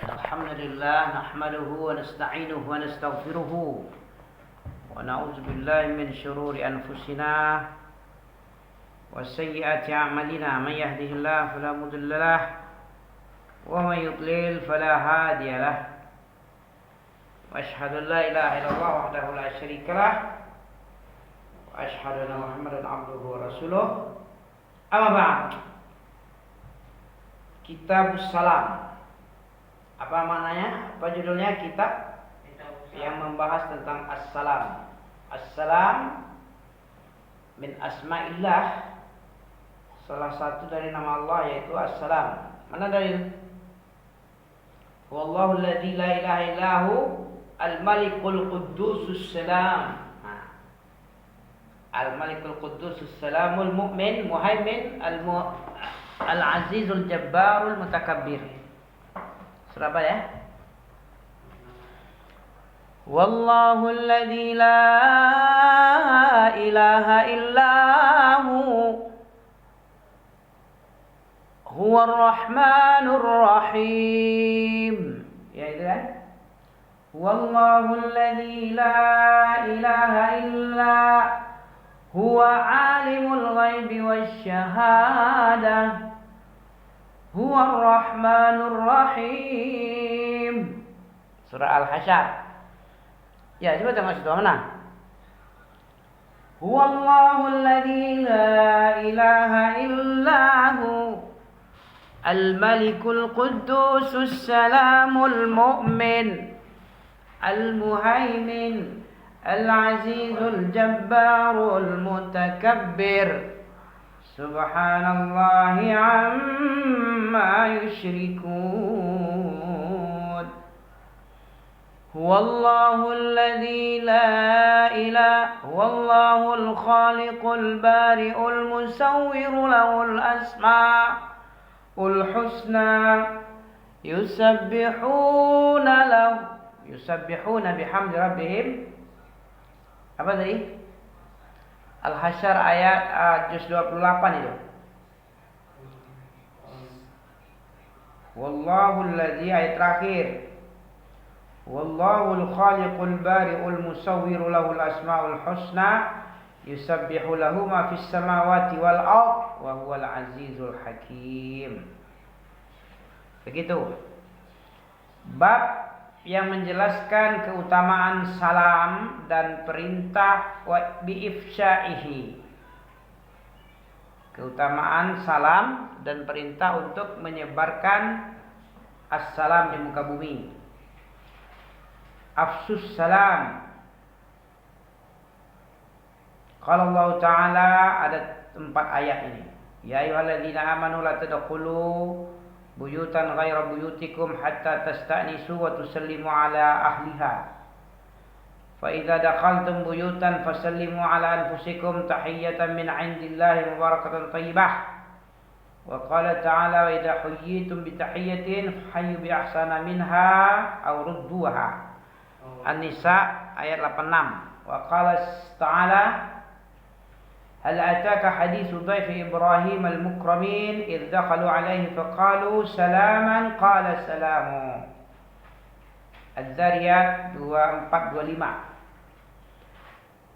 الحمد لله نحمده ونستعينه ونستغفره ونعوذ بالله من شرور أنفسنا وسيئات أعمالنا من يهده الله فلا مضل له ومن يضلل فلا هادي له وأشهد أن لا إله إلا الله وحده لا شريك له وأشهد أن محمدا عبده ورسوله أما بعد. Kitabus Salam. Apa maknanya? Apa judulnya? Kitab yang membahas tentang As-Salam. As-Salam min asma'illah. Salah satu dari nama Allah yaitu As-Salam. Mana dalil? Wallahu alladzi la ilaha illahu al-malikul quddusus salam. Al-malikul quddusus salamul mu'min muhaimin al-azizul jabbarul mutakabbir. Surah apa ya? Wallahu alladzi la ilaha illahu huwar rahmanur rahim. Ya itu kan? Wallahu alladzi la ilaha illa huwa alimul ghaibi wasyahadah huwa ar-rahmanur rahim. Surah Al-Hasyr. Ya, coba tengok situ mana? Huwallahu alladzi la ilaha illahu al-malikul quddusus salamul mu'min al-muhaimin al-azizul jabbarul mutakabbir. Subhanallahi amma yushrikun. Huwallahu alladzi la ilaha huwallahul khaliqul bari'ul musawwiru lahul asma'ul husna yusabbihuna bihamdi rabbihim. Apa tadi? Al-Hasyr ayat juz 28 itu. Wallahu alladzi ayat terakhir. Wallahul khaliqul bari'ul musawwiru lahul asmaul husna yusabbihu lahu ma fis samawati wal ard wa huwal azizul hakim. Begitu. Bab yang menjelaskan keutamaan salam dan perintah bi'ifsya'ihi. Keutamaan salam dan perintah untuk menyebarkan as-salam di muka bumi. Afsus salam. Kalau Allah Ta'ala ada 4 ayat ini. Ya ayyuhalladzina amanu la tadkhulu buyutan ghaira buyutikum hatta tasta'nisu wa tusallimu ala ahliha. Fa idza dakhaltum buyutan fasallimu ala anfusikum tahiyyatan min 'indillahi mubarakatan thayyibah. Wa qala ta'ala wa idza huyyitum bi tahiyyatin hayyu bi ahsana minha aw rudduha. An-Nisa ayat 86. Wa qala ta'ala هل أتاك حديث ضيف إبراهيم المكرمين إذ دخلوا عليه فقالوا سلاما قال سلام. Az-Zariyat 24-25.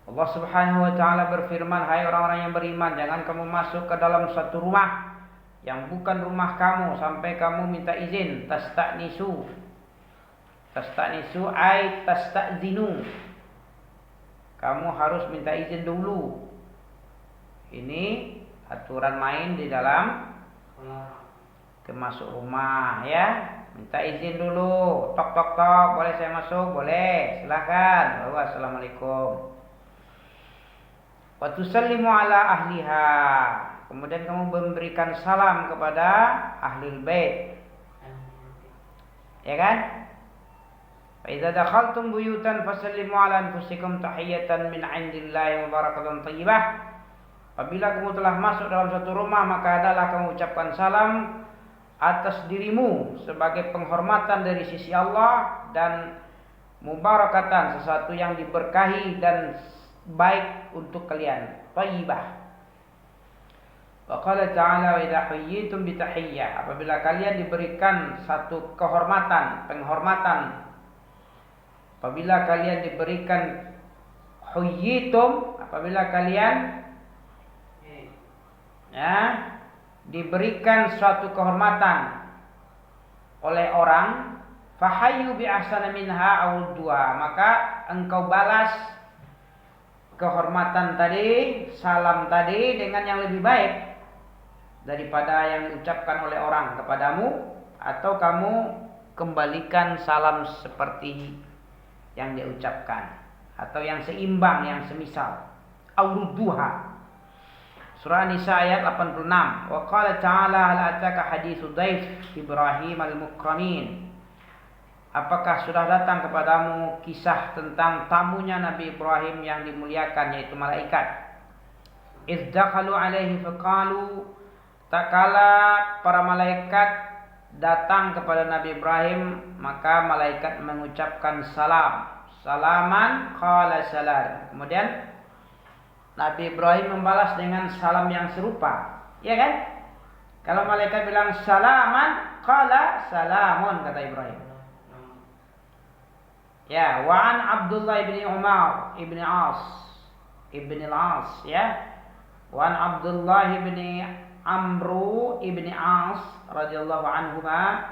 Allah Subhanahu wa taala berfirman, hai orang-orang yang beriman, jangan kamu masuk ke dalam suatu rumah yang bukan rumah kamu sampai kamu minta izin. Tasta'nisu ay tasta'zinu. Kamu harus minta izin dulu. Ini aturan main di dalam masuk rumah ya. Minta izin dulu. Tok tok tok, boleh saya masuk? Boleh, silakan. Assalamualaikum. Wa tusallimu ala ahliha. Kemudian kamu memberikan salam kepada ahlul bait. Ya kan? Fa idza dakhaltum buyutan fasallimu ala anfusikum tahiyatan min 'indillahi mubarakatan thayyibah. Apabila kamu telah masuk dalam suatu rumah, maka adalah kamu ucapkan salam atas dirimu sebagai penghormatan dari sisi Allah dan mubarakatan, sesuatu yang diberkahi dan baik untuk kalian. Thayyibah. Wa qala ta'ala wa idza huyyitum bi tahiyyah, apabila kalian diberikan satu kehormatan, penghormatan. Apabila kalian diberikan huyyitum, apabila kalian diberikan suatu kehormatan oleh orang, fahayyu bi ahsana minha aw dua, maka engkau balas kehormatan tadi, salam tadi dengan yang lebih baik daripada yang diucapkan oleh orang kepadamu, atau kamu kembalikan salam seperti yang dia ucapkan atau yang seimbang, yang semisal. Aurudduha. Surah Nisa ayat 86. Wa qala ta'ala hal ataka haditsu dhaif Ibrahim al-mukramin. Apakah sudah datang kepadamu kisah tentang tamunya Nabi Ibrahim yang dimuliakan, yaitu malaikat? Idz dakhalu alaihi faqalu, tak kala para malaikat datang kepada Nabi Ibrahim, maka malaikat mengucapkan salam. Salaman qala salam. Kemudian Nabi Ibrahim membalas dengan salam yang serupa. Ya kan? Kalau malaikat bilang salaman, qala salamun, kata Ibrahim. Ya, wa an Abdullah ibn Umar ibn al-As, ya. Wa an Abdullah ibn Amru ibn As radhiyallahu anhuma,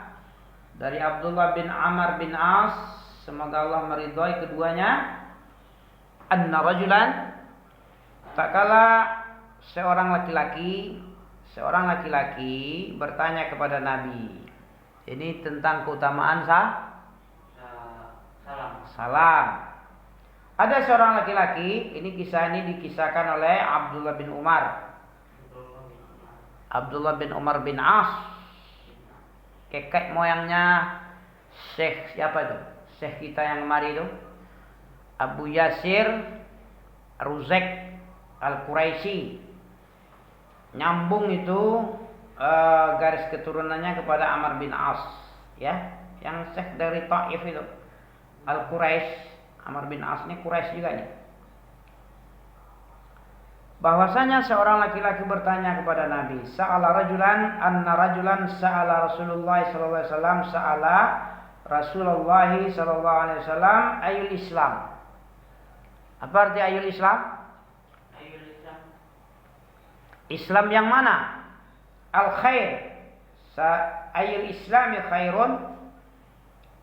dari Abdullah bin Amr bin As, semoga Allah meridhai keduanya, anna rajulan, tak kala seorang laki-laki bertanya kepada Nabi. Ini tentang keutamaan salam. Ada seorang laki-laki, kisah ini dikisahkan oleh Abdullah bin Umar bin As, kakek moyangnya Syekh siapa itu? Syekh kita yang kemari itu, Abu Yasir Ruzek Al-Quraisy. Nyambung itu garis keturunannya kepada Amr bin As, ya, yang Syekh dari Taif itu. Al-Quraisy, Amr bin As ini Quraisy juga nih. Bahwasanya seorang laki-laki bertanya kepada Nabi, sa'ala rajulan anna rajulan sa'ala Rasulullah sallallahu alaihi wasallam, sa'ala Rasulullah sallallahu alaihi wasallam ayul Islam. Apa arti ayul Islam? Islam yang mana? Al khair. Ayul Islami khairun.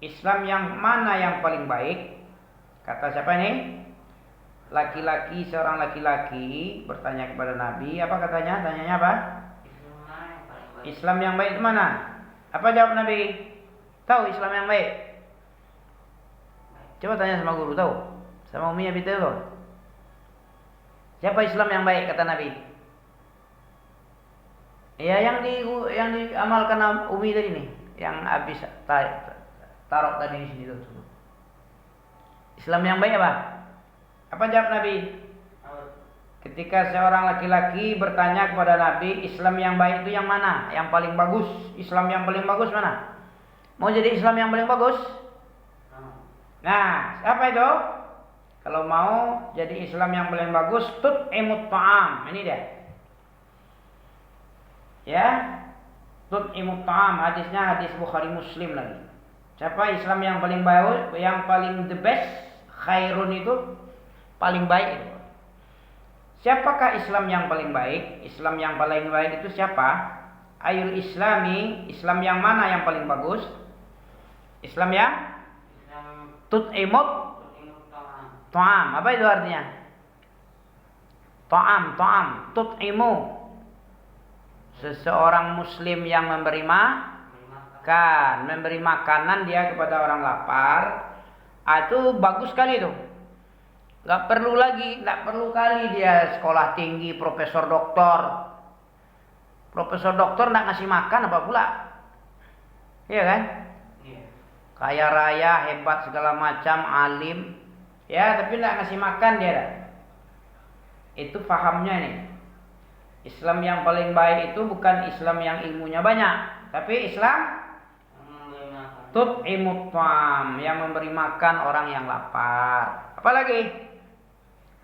Islam yang mana yang paling baik? Kata siapa ini? Seorang laki-laki bertanya kepada Nabi. Apa katanya? Tanyanya apa? Islam yang baik itu mana? Apa jawab Nabi? Tahu Islam yang baik? Coba tanya sama guru, tahu? Sama Umi Abi Taylor. Siapa Islam yang baik kata Nabi? Ya, yang diamalkan Umi tadi nih, yang habis taruh tadi di sini tuh. Islam yang baik apa? Apa jawab Nabi? Ketika seorang laki-laki bertanya kepada Nabi, Islam yang baik itu yang mana? Yang paling bagus? Islam yang paling bagus mana? Mau jadi Islam yang paling bagus? Nah, apa itu? Kalau mau jadi Islam yang paling bagus, tut'imut ta'am. Ini dia. Ya, tut'imut ta'am. Hadisnya hadis Bukhari Muslim lagi. Siapa Islam yang paling baik, yang paling the best? Khairun itu paling baik. Siapakah Islam yang paling baik? Islam yang paling baik itu siapa? Ayul Islami, Islam yang mana yang paling bagus? Islam yang tut'imut ta'am. Apa itu artinya? Ta'am, tut'imu. Seseorang muslim yang memberi makanan dia kepada orang lapar. Itu bagus sekali itu. Gak perlu kali dia sekolah tinggi, profesor doktor. Profesor doktor gak ngasih makan apa pula? Iya kan? Iya. Kaya raya, hebat segala macam, alim. Ya, tapi gak ngasih makan dia. Itu fahamnya nih. Islam yang paling baik itu bukan Islam yang ilmunya banyak, tapi Islam tut'imut ta'am, yang memberi makan orang yang lapar. Apalagi?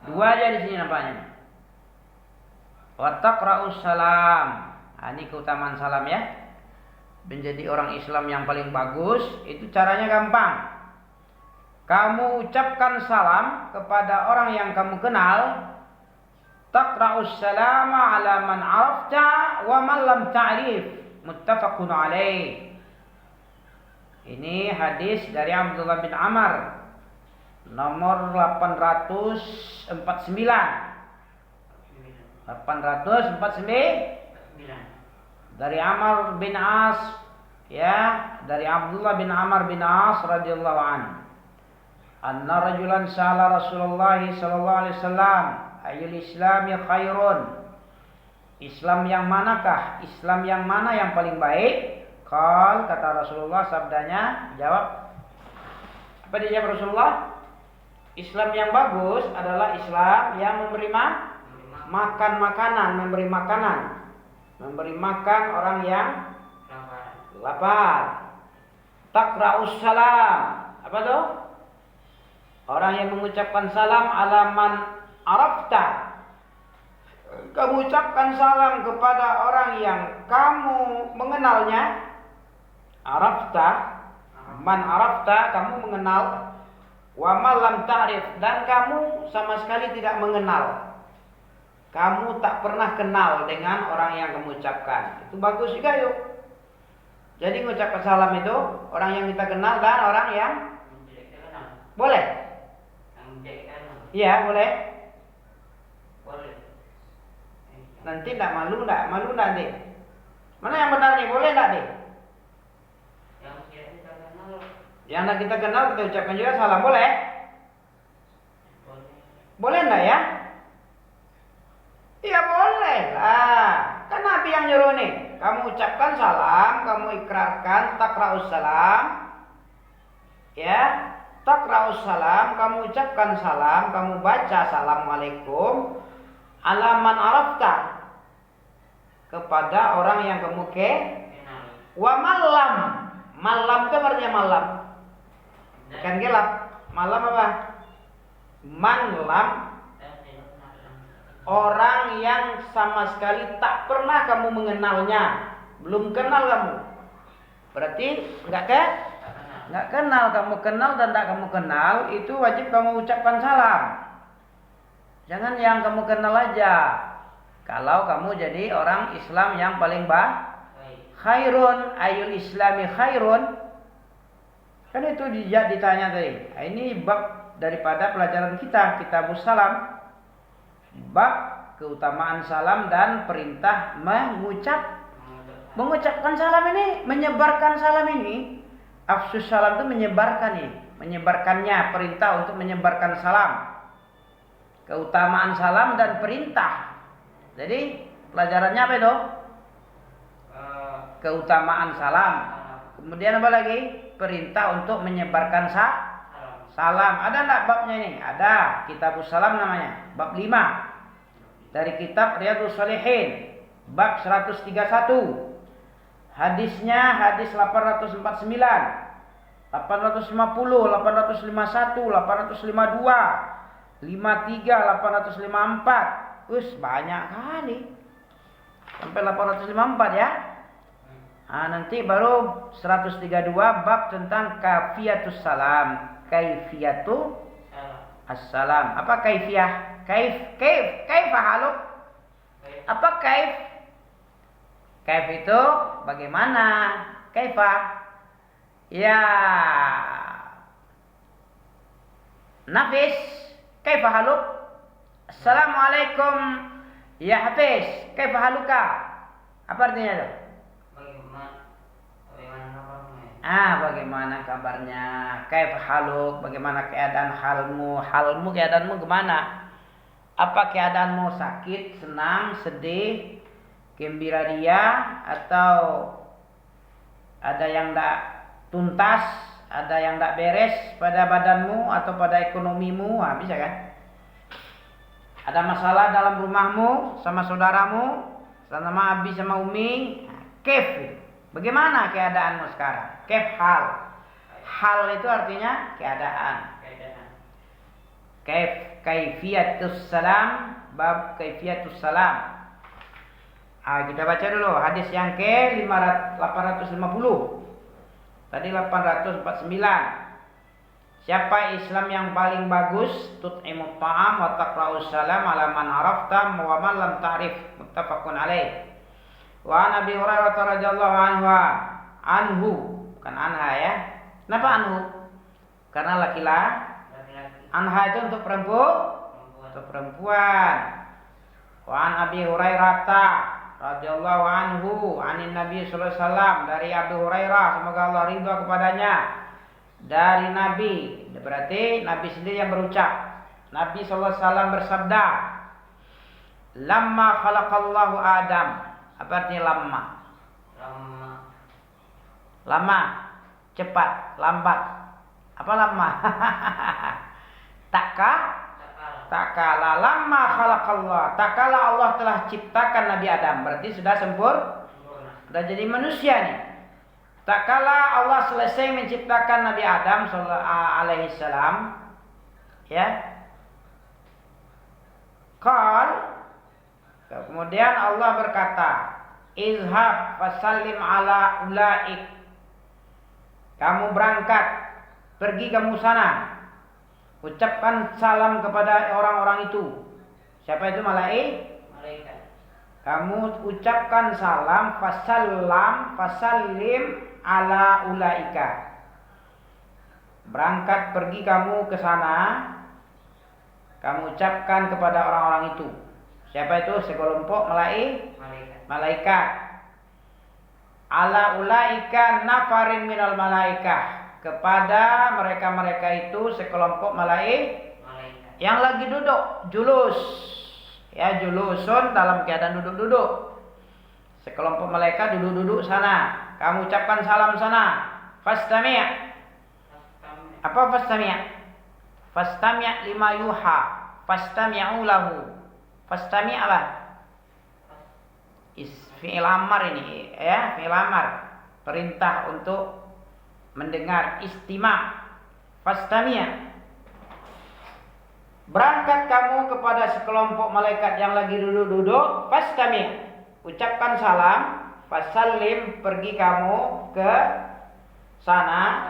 Dua aja di sini nampaknya. Wa taqra'us salam. Ini keutamaan salam ya. Menjadi orang Islam yang paling bagus itu caranya gampang. Kamu ucapkan salam kepada orang yang kamu kenal. Taqra'us salama ala man 'arafta wa man lam ta'rif. Muttafaqun alaih. Ini hadis dari Abdullah bin Amr nomor 849. 849 dari Amr bin As ya, dari Abdullah bin Amr bin As radhiyallahu anhu. Anna rajulan sa'ala Rasulullah sallallahu alaihi wasallam, ayyul islami khairun? Islam yang manakah? Islam yang mana yang paling baik? Kata Rasulullah, sabdanya, jawab. Apa dia jawab Rasulullah? Islam yang bagus adalah Islam yang memberi makan makanan, memberi makan orang yang lapar. Taqra'us salam. Apa tuh? Orang yang mengucapkan salam ala man arafta. Kamu ucapkan salam kepada orang yang kamu mengenalnya. Arafta, man arafta, kamu mengenal. Wa man lam ta'rif, dan kamu sama sekali tidak mengenal. Kamu tak pernah kenal dengan orang yang kamu ucapkan. Itu bagus juga yuk. Jadi mengucapkan salam itu orang yang kita kenal dan orang yang boleh. Iya boleh. Nanti tidak malu deh. Mana yang benar nih? Boleh tidak deh? Yang kita kenal kita ucapkan juga salam, boleh? Boleh enggak ya? Iya boleh lah. Kan Nabi yang nyuruh nih. Kamu ucapkan salam, kamu ikrarkan taqra'us salam. Ya, taqra'us salam, kamu ucapkan salam, kamu baca assalamualaikum ala man arafta, kepada orang yang kamu wa malam. Malam itu artinya malam. Bukan gelap. Malam apa? Manlam. Orang yang sama sekali tak pernah kamu mengenalnya. Belum kenal kamu. Berarti enggak kenal. Kamu kenal dan tak kamu kenal, itu wajib kamu ucapkan salam. Jangan yang kamu kenal aja. Kalau kamu jadi orang Islam yang paling khairun, ayul islami khairun. Kan itu ditanya tadi. Ini bab daripada pelajaran kita, Kitabus Salam. Bab keutamaan salam dan perintah mengucapkan salam ini, menyebarkan salam ini. Afsus salam itu menyebarkannya, perintah untuk menyebarkan salam. Keutamaan salam dan perintah. Jadi pelajarannya apa itu? Keutamaan salam. Kemudian apa lagi? Perintah untuk menyebarkan salam. Ada enggak babnya ini? Ada. Kitabus Salam namanya. Bab 5. Dari kitab Riyadhus Shalihin. Bab 131. Hadisnya hadis 849. 850, 851, 852, 53, 854. Banyak kali. Sampai 854 ya. Nanti baru 132 bab tentang kaifiyatus salam. Kaifiyatu assalam. Apa kaifiyah? Kaif haluk? Apa kaif? Kaif itu bagaimana? Kaifah? Ya. Nafis, kaifah haluk? Assalamualaikum ya Hafiz. Kaifah haluka? Apa artinya itu? Bagaimana kabarnya? Kaif haluk? Bagaimana keadaan halmu? Halmu, keadaanmu gimana? Apa keadaanmu? Sakit, senang, sedih, gembira ria, atau ada yang tidak tuntas, ada yang tidak beres pada badanmu atau pada ekonomimu? Bisa kan? Ada masalah dalam rumahmu sama saudaramu, sama abi sama umi? Kaif? Bagaimana keadaanmu sekarang? Kaif hal? Hal itu artinya keadaan. Kaifiyatus salam, bab kaifiyatus salam. Kita baca dulu hadis yang ke 850. Tadi 849. Siapa Islam yang paling bagus? Tut'imut ta'am wa taqra'us salam ala man arafta wa man lam ta'rif. Muttafaqun alaih. Wa an Abi Hurairah radhiyallahu anhu, bukan anha ya. Kenapa anhu? Karena laki-laki. Anha itu untuk perempuan. Wa an Abi Hurairah radhiyallahu anhu anin Nabi sallallahu alaihi wasallam, dari Abu Hurairah, semoga Allah ridha kepadanya, dari Nabi, berarti Nabi sendiri yang berucap. Nabi sallallahu alaihi wasallam bersabda, "Lamma khalaqallahu Adam." Apa artinya lamma? Lama, cepat, lambat. Apa lama? Takala lamma khalaqallah. Takala Allah telah ciptakan Nabi Adam. Berarti sudah sempurna. Sudah jadi manusia nih. Takala Allah selesai menciptakan Nabi Adam alaihi salam, ya. Kemudian Allah berkata, "Izhab fasallim ala ulaik." Kamu berangkat, pergi kamu sana. Ucapkan salam kepada orang-orang itu. Siapa itu? Malaikat. Kamu ucapkan salam, fasallim ala ulaika. Berangkat, pergi kamu ke sana. Kamu ucapkan kepada orang-orang itu. Siapa itu? Sekelompok malaikat. Ala ulaika nafarin minal malaikah. Kepada mereka-mereka itu sekelompok malaikat yang lagi duduk, julus. Ya, julusun dalam keadaan duduk-duduk. Sekelompok malaikat duduk-duduk sana. Kamu ucapkan salam sana. Fastami'. Apa fastami'? Fastami' lima yuha. Fastami'u lahu. Fastami' apa? Fi'il amar ini, ya, fi'il amar. Perintah untuk mendengar, istima'. Fastami'. Berangkat kamu kepada sekelompok malaikat yang lagi duduk-duduk. Fastami'. Ucapkan salam. Fasallim, pergi kamu ke sana.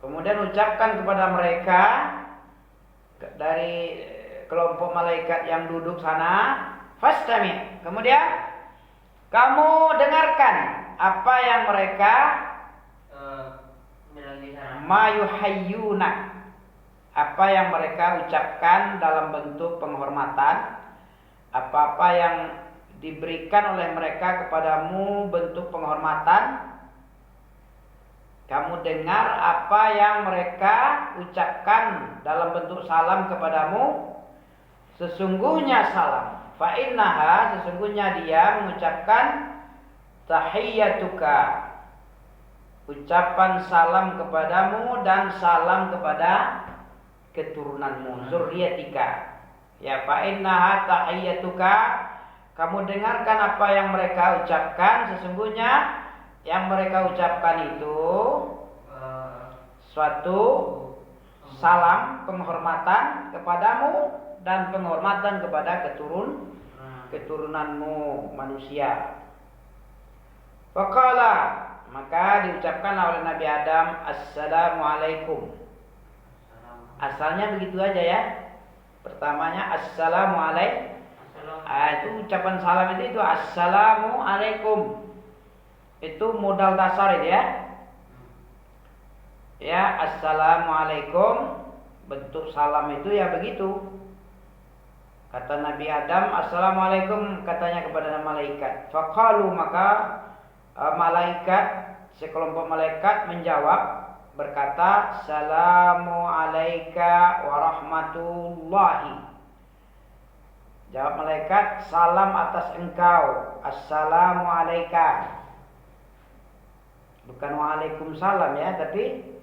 Kemudian ucapkan kepada mereka dari kelompok malaikat yang duduk sana. Fastami'. Kemudian kamu dengarkan apa yang mereka mayuhayyuna, apa yang mereka ucapkan dalam bentuk penghormatan, apa-apa yang diberikan oleh mereka kepadamu bentuk penghormatan. Kamu dengar apa yang mereka ucapkan dalam bentuk salam kepadamu. Sesungguhnya salam, fa innaha, sesungguhnya dia mengucapkan tahiyyatuka, ucapan salam kepadamu dan salam kepada keturunanmu, zurriyatika. Ya, fa innaha tahiyyatuka, kamu dengarkan apa yang mereka ucapkan. Sesungguhnya yang mereka ucapkan itu suatu salam penghormatan kepadamu dan penghormatan kepada keturunanmu manusia. Faqala, maka diucapkan oleh Nabi Adam, Assalamualaikum. Asalnya begitu aja ya. Pertamanya Assalamualaikum. Itu ucapan salam itu Assalamualaikum. Itu modal dasar itu ya. Ya, Assalamualaikum. Bentuk salam itu ya begitu. Kata Nabi Adam, Assalamualaikum, katanya kepada malaikat. Faqalu, maka malaikat, sekelompok malaikat menjawab, berkata, Salamu alaika warahmatullahi. Jawab malaikat, salam atas engkau. Assalamu alaika. Bukan waalaikumsalam ya, tapi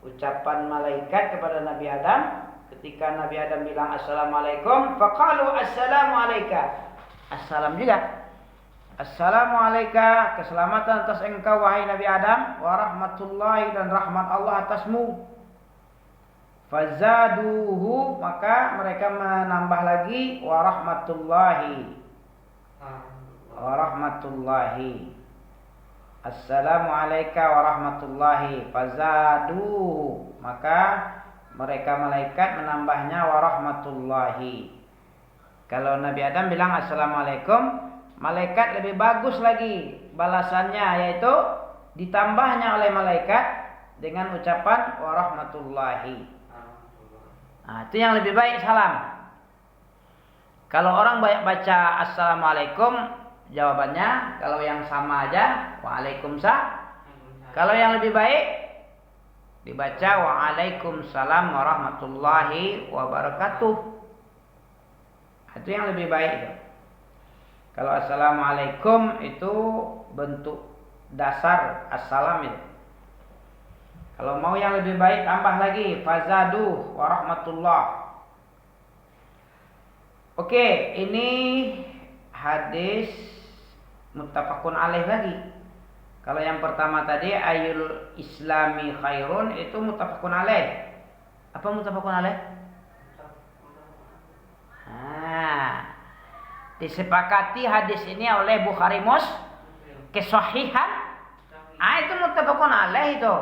ucapan malaikat kepada Nabi Adam. Ketika Nabi Adam bilang Assalamualaikum, faqalu Assalamu alaika. Assalam juga. Assalamu alaika, keselamatan atas engkau wahai Nabi Adam, warahmatullahi, dan rahmat Allah atasmu. Fazaduhu, maka mereka menambah lagi warahmatullahi. warahmatullahi. Assalamualaikum warahmatullahi. Fazadu, maka mereka malaikat menambahnya warahmatullahi. Kalau Nabi Adam bilang assalamualaikum, malaikat lebih bagus lagi balasannya, yaitu ditambahnya oleh malaikat dengan ucapan warahmatullahi. Nah, itu yang lebih baik salam. Kalau orang banyak baca assalamualaikum, jawabannya kalau yang sama aja waalaikumsalam. Kalau yang lebih baik dibaca waalaikumsalam warahmatullahi wabarakatuh. Itu yang lebih baik itu. Kalau assalamualaikum itu bentuk dasar assalam itu. Kalau mau yang lebih baik tambah lagi fazadu warahmatullah. Oke, ini hadis muttafaqun alaih lagi. Kalau yang pertama tadi ayul islami khairun itu muttafaqun alaih. Apa muttafaqun alaih? Disepakati hadis ini oleh Bukhari Muslim kesahihan. Itu muttafaqun alaih itu.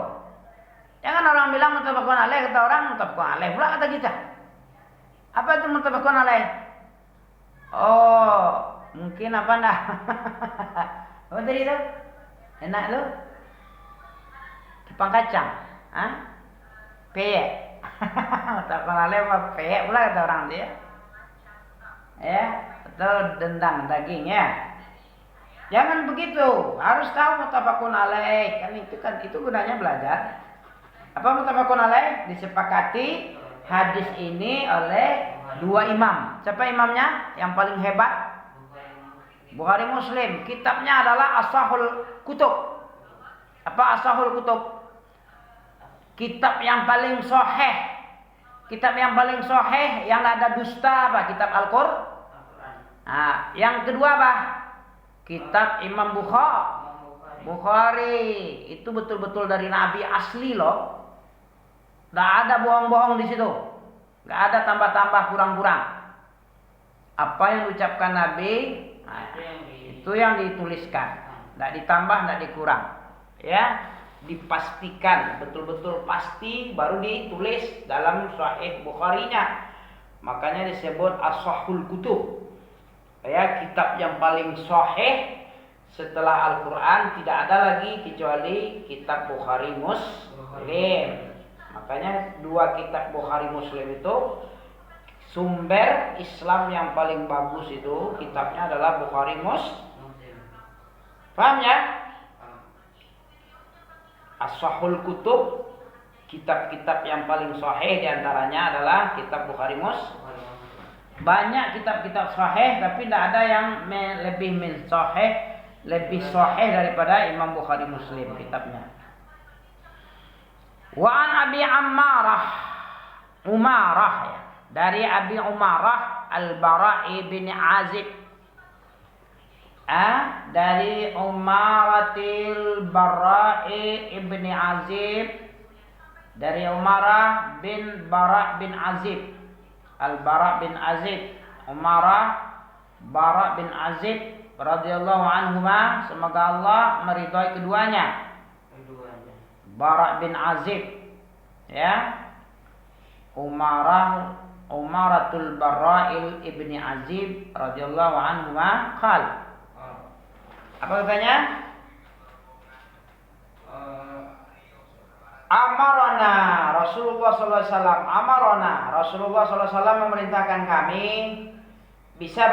Jangan orang bilang muttafaqun alaih, kata orang muttafaqun alaih pula kata kita. Apa itu muttafaqun alaih? Oh, mungkin apa enggak? Apa tadi itu? Enak tu? Tepang kacang. Peyek. Muttafaqun alaih apa peyek pula kata orang dia. Ya, atau dendang dagingnya. Jangan begitu. Harus tahu muttafaqun alaih. Itu gunanya belajar. Apa muttafaqun alaih? Disepakati hadis ini oleh dua imam. Siapa imamnya? Yang paling hebat? Bukhari Muslim. Kitabnya adalah Ashahul Kutub. Apa Ashahul Kutub? Kitab yang paling sahih. Kitab yang paling sahih yang ada dusta apa? Kitab Al-Qur'an. Yang kedua apa? Kitab Imam Bukhari. Itu betul-betul dari Nabi asli loh. Tidak ada bohong-bohong di situ. Tidak ada tambah-tambah kurang-kurang. Apa yang diucapkan Nabi, itu yang dituliskan. Tidak ditambah, tidak dikurang. Ya, dipastikan betul-betul pasti baru ditulis dalam Sahih Bukharinya. Makanya disebut Ashahul Kutub. Ya, kitab yang paling sahih setelah Al-Quran tidak ada lagi kecuali kitab Bukhari Muslim. Makanya dua kitab Bukhari Muslim itu sumber Islam yang paling bagus itu kitabnya adalah Bukhari Muslim. Paham ya? As-Sahul Kutub, kitab-kitab yang paling sahih diantaranya adalah kitab Bukhari Muslim. Banyak kitab-kitab sahih tapi tidak ada yang lebih sahih daripada Imam Bukhari Muslim kitabnya. Wa an Abi Umarah ya. Dari Abi Umarah Al-Bara'i bin Azib. Dari Umaratil Bara'i ibn Azib. Dari Umarah bin Bara' bin Azib. Al-Bara' bin Azib. Umarah Bara' bin Azib radhiyallahu anhuma, semoga Allah meridhai keduanya. Bara' bin Azib, ya, Umaratul Bara'il ibni Azib radhiyallahu anhu qal. Apa katanya? Amarona Rasulullah sallallahu alaihi wasallam. Amarona Rasulullah sallallahu alaihi wasallam memerintahkan kami bisa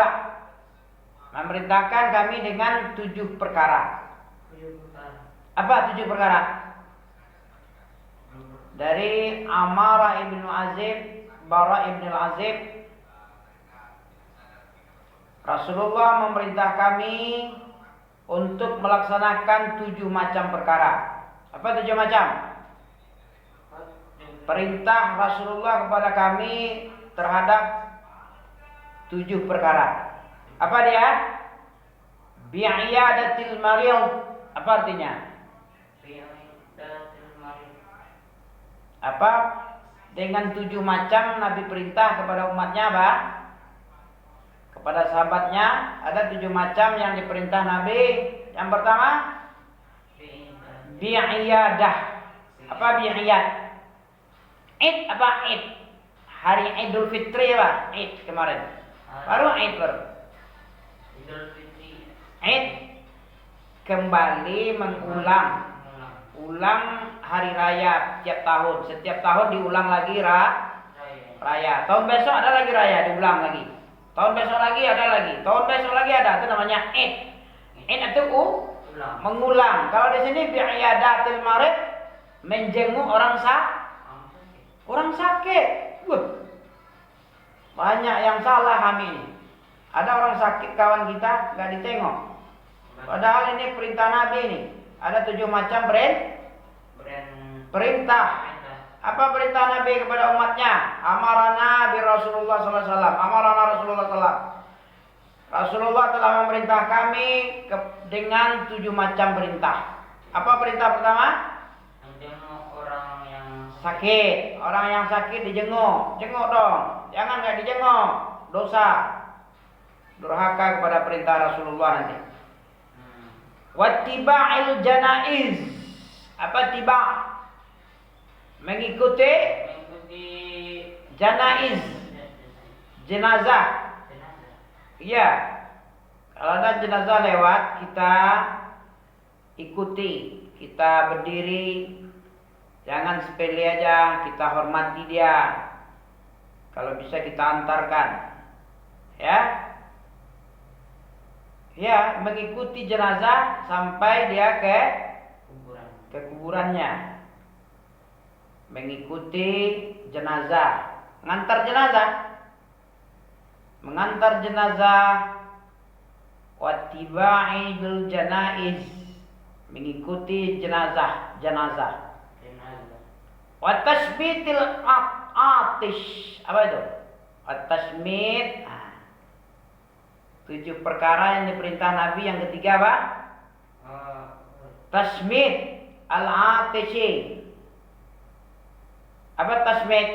memerintahkan kami dengan 7 perkara. Apa 7 perkara? Dari Amara ibnu Azib, Bara ibn Azib, Rasulullah memerintah kami untuk melaksanakan 7 macam perkara. Apa 7 macam? Perintah Rasulullah kepada kami terhadap 7 perkara. Apa dia? Bi'iyadatil marid. Apa artinya? Apa? Dengan 7 macam Nabi perintah kepada umatnya apa? kepada sahabatnya. Ada 7 macam yang diperintah Nabi. Yang pertama, bi'iyadah. Apa bi'iyad? Id apa id? Hari Idul Fitri apa? Id kemarin. Baru id baru. Idul Fitri. Id kembali mengulang. Ulang hari raya setiap tahun. Setiap tahun diulang lagi raya. Tahun besok ada lagi raya, diulang lagi. Tahun besok lagi ada lagi. Tahun besok lagi ada. Itu namanya id. Id itu mengulang. Kalau di sini bi'iyadatil marid, menjenguk orang sakit. Banyak yang salah kami ini. Ada orang sakit kawan kita nggak ditengok. Padahal ini perintah Nabi ini. Ada 7 macam perintah. Apa perintah Nabi kepada umatnya? Amarana bi Rasulullah sallallahu alaihi wasallam. Amarana Rasulullah sallallahu. Rasulullah telah memerintah kami dengan 7 macam perintah. Apa perintah pertama? Menjenguk orang yang sakit. Orang yang sakit dijenguk. Jenguk dong. Jangan nggak dijenguk. Dosa. Durhaka kepada perintah Rasulullah nanti. Wattiba'il janaiz. Apa tiba? Mengikuti janaiz. Jenazah. Iya. Kalau ada jenazah lewat, kita ikuti. Kita berdiri. Jangan sepele aja, kita hormati dia. Kalau bisa kita antarkan. Ya, mengikuti jenazah sampai dia ke kuburannya. Mengikuti jenazah, mengantar jenazah, wattiba'il janaiz, mengikuti jenazah. Wa tasmitil atish. Apa itu? At-tasmit. 7 perkara yang diperintah Nabi. Yang ketiga apa? Tasmit al-atishi. Apa tasmit?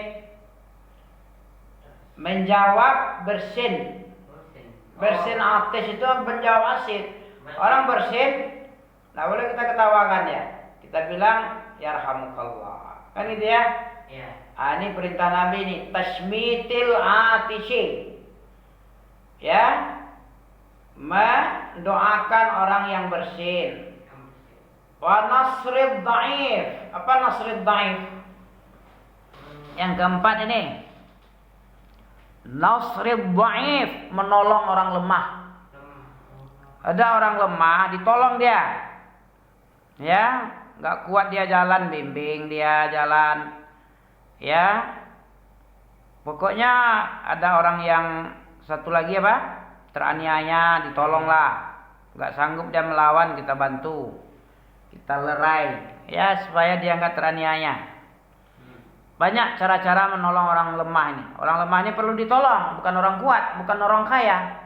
Menjawab bersin. Bersin atish itu menjawab asid. Orang bersin, nah boleh kita ketawakan ya. Kita bilang yarhamukallah. Kan gitu ya? Iya. Ini perintah Nabi ini, tasmitil atishi. Ya. Mendoakan orang yang bersin. Wa nasrid dhaif. Apa nasrid dhaif? Yang keempat ini, nasrid dhaif, menolong orang lemah. Ada orang lemah, ditolong dia. Ya, nggak kuat dia jalan, bimbing dia jalan. Ya. Pokoknya ada orang yang satu lagi apa? Teraniaya, ditolonglah. Nggak sanggup dia melawan, kita bantu. Kita lerai. Ya, supaya dia nggak teraniaya. Banyak cara-cara menolong orang lemah ini. Orang lemah ini perlu ditolong, bukan orang kuat, bukan orang kaya.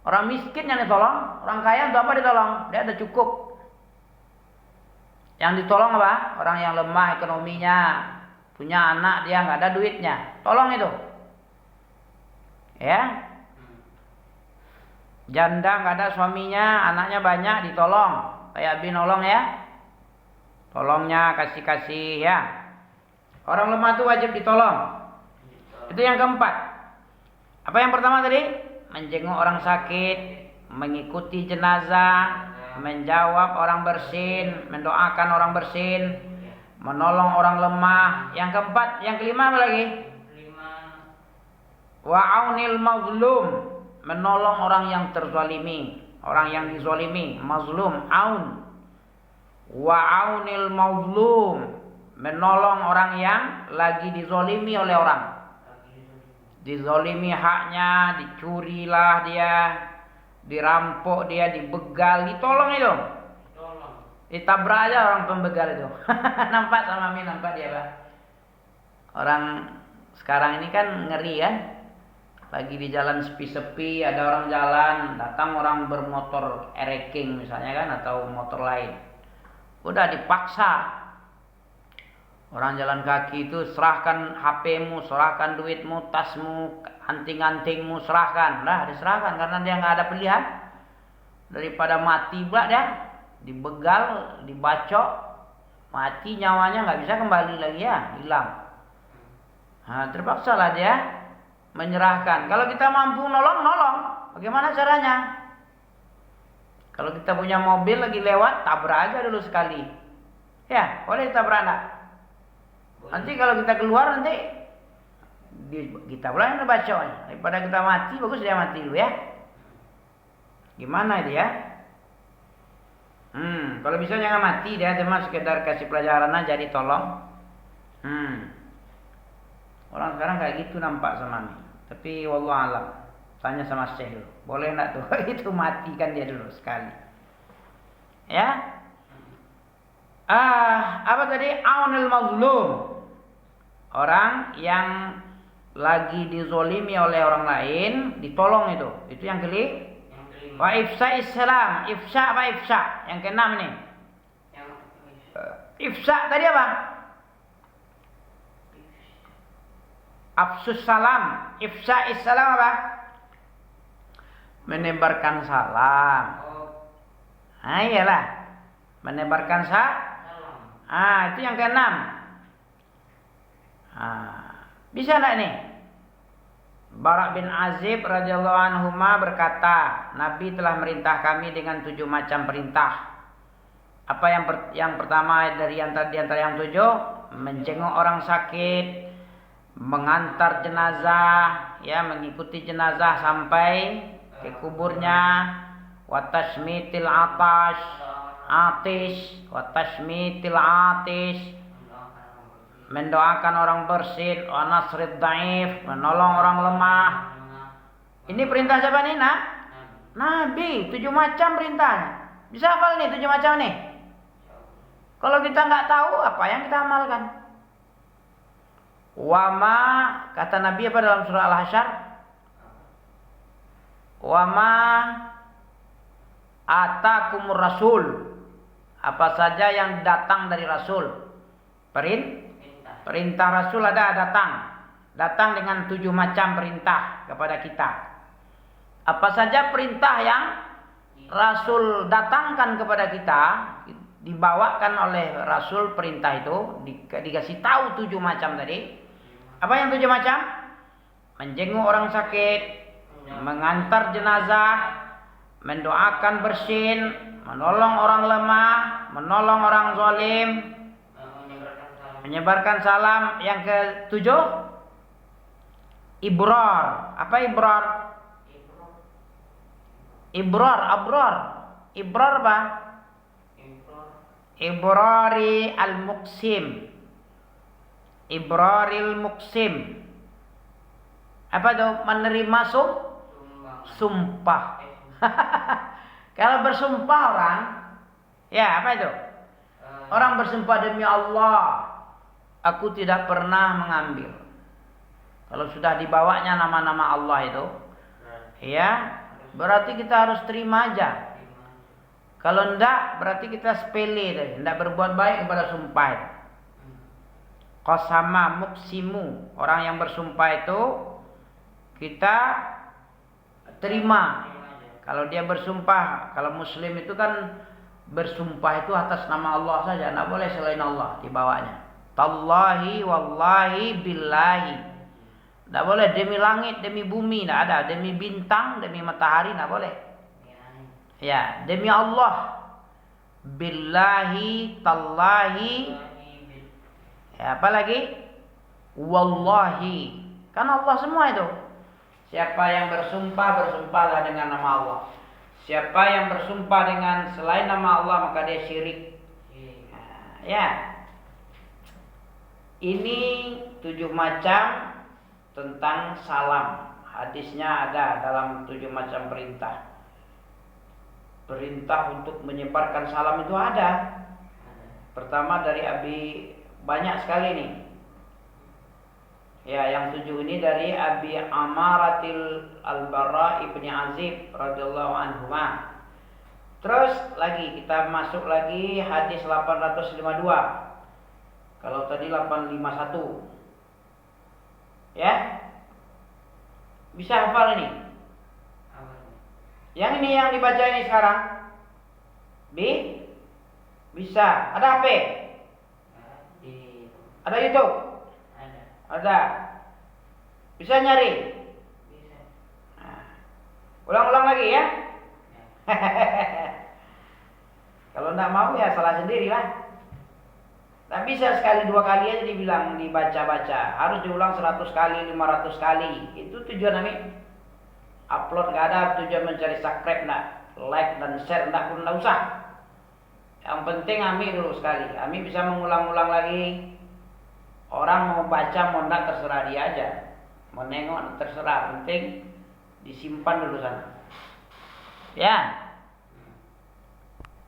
Orang miskin yang ditolong, orang kaya untuk apa ditolong? Dia ada cukup. Yang ditolong apa? Orang yang lemah ekonominya, punya anak dia nggak ada duitnya, tolong itu. Ya. Janda nggak ada suaminya, anaknya banyak, ditolong. Kayak Abi nolong ya. Tolongnya, kasih-kasih ya. Orang lemah itu wajib ditolong. Itu yang keempat. Apa yang pertama tadi? Menjenguk orang sakit, mengikuti jenazah, menjawab orang bersin, mendoakan orang bersin, menolong orang lemah. Yang keempat, yang kelima apa lagi? Wa'aunil mazlum, menolong orang yang terzalimi, orang yang dizalimi, mazlum, aun. Wa'aunil mazlum, menolong orang yang lagi dizalimi oleh orang. Dizalimi haknya, dicurilah dia, dirampok dia, dibegal, ditolong itu. Ditabrak aja orang pembegal itu. Nampak sama Min, nampak dia Pak. Orang sekarang ini kan ngeri kan. Lagi di jalan sepi-sepi, ada orang jalan, datang orang bermotor ereking misalnya kan, atau motor lain. Udah dipaksa. Orang jalan kaki itu serahkan HP-mu, serahkan duitmu, tasmu, anting-antingmu, serahkan. Lah, diserahkan karena dia nggak ada pilihan. Daripada mati pula dia, dibegal, dibacok, mati nyawanya nggak bisa kembali lagi ya, hilang. Nah, terpaksalah dia menyerahkan. Kalau kita mampu nolong, nolong. Bagaimana caranya? Kalau kita punya mobil lagi lewat, tabrak aja dulu sekali. Ya, boleh tabrak enggak? Nanti kalau kita keluar nanti kita pula yang ngebacoknya. Daripada kita mati, bagus dia mati dulu ya. Gimana itu ya? Kalau bisa jangan mati dia, cuma sekedar kasih pelajaran aja, ditolong. Orang sekarang kayak gitu nampak sama nih. Tapi wallahu alam. Tanya sama Syekh dulu. Boleh enggak tuh? Itu matikan dia dulu sekali. Ya? Apa tadi? Aunil mazlum. Orang yang lagi dizolimi oleh orang lain, ditolong itu. Itu yang kelima. Wa ifsa Islam. Ifsa apa ifsa? Yang keenam nih. Ifsa tadi apa? Afsus salam. Ifsa Islam apa? Menebarkan salam. Iyalah. Menebarkan salam. Itu yang keenam. Bisa enggak nih? Bara bin Azib radhiyallahu anhuma berkata, Nabi telah merintah kami dengan 7 macam perintah. Apa yang pertama di antara yang 7? Menjenguk orang sakit, mengantar jenazah, ya, mengikuti jenazah sampai ke kuburnya, wa tashmitil atis, mendoakan orang bersin, wa nasrid dhaif, menolong orang lemah. Ini perintah siapa nih, Nak? Nabi, 7 macam perintahnya. Bisa hafal nih 7 macam nih? Kalau kita nggak tahu, apa yang kita amalkan? Wama, kata Nabi apa dalam surah Al-Hasyr? Wama atakumur rasul. Apa saja yang datang dari Rasul. Perintah Rasul ada datang dengan 7 macam perintah kepada kita. Apa saja perintah yang Rasul datangkan kepada kita, dibawakan oleh Rasul perintah itu, dikasih tahu 7 macam tadi. Apa yang 7 macam? Menjenguk orang sakit, mengantar jenazah, mendoakan bersin, menolong orang lemah, menolong orang zalim, menyebarkan salam. Yang ke-7, ibrar. Apa ibrar? Abrar. Ibrar apa? Ibrari al-muqsim. Ibraril muqsim. Apa itu? Menerima sumpah. Kalau bersumpah orang, ya apa itu? Orang bersumpah demi Allah, aku tidak pernah mengambil. Kalau sudah dibawanya nama-nama Allah itu, ya, berarti kita harus terima aja. Kalau enggak, berarti kita sepele tadi, enggak berbuat baik kepada sumpah itu. Qasama muqsimu, orang yang bersumpah itu kita terima. Kalau dia bersumpah, kalau muslim itu kan bersumpah itu atas nama Allah saja, enggak boleh selain Allah dibawanya. Tallahi wallahi billahi. Enggak boleh demi langit, demi bumi, enggak ada. Demi bintang, demi matahari, enggak boleh. Ya, demi Allah. Billahi, tallahi. Ya, apa lagi? Wallahi. Kan Allah semua itu. Siapa yang bersumpah, bersumpahlah dengan nama Allah. Siapa yang bersumpah dengan selain nama Allah, maka dia syirik. Ya. Ini 7 macam tentang salam. Hadisnya ada dalam 7 macam perintah. Perintah untuk menyebarkan salam itu ada. Pertama dari banyak sekali nih. Ya, yang 7 ini dari Abi Amaratil Al-Bara ibni Azib radhiyallahu anhu. Terus lagi kita masuk lagi hadis 852. Kalau tadi 851. Ya? Bisa hafal ini? Apa ini? Yang ini yang dibaca ini sekarang? Bisa. Ada HP? Di Ada YouTube? ada. Ada. Bisa nyari? Bisa. Nah. Ulang-ulang lagi ya? Ya. Kalau enggak mau ya salah sendiri lah. Tak bisa sekali dua kali aja dibilang dibaca-baca. Harus diulang 100 kali, 500 kali. Itu tujuan kami. Upload gak ada tujuan mencari subscribe enggak. Like dan share enggak pun enggak usah. Yang penting Ami dulu sekali. Ami bisa mengulang-ulang lagi. Orang mau baca mau enggak terserah dia aja. Mau nengok terserah. Penting disimpan dulu sana. Ya.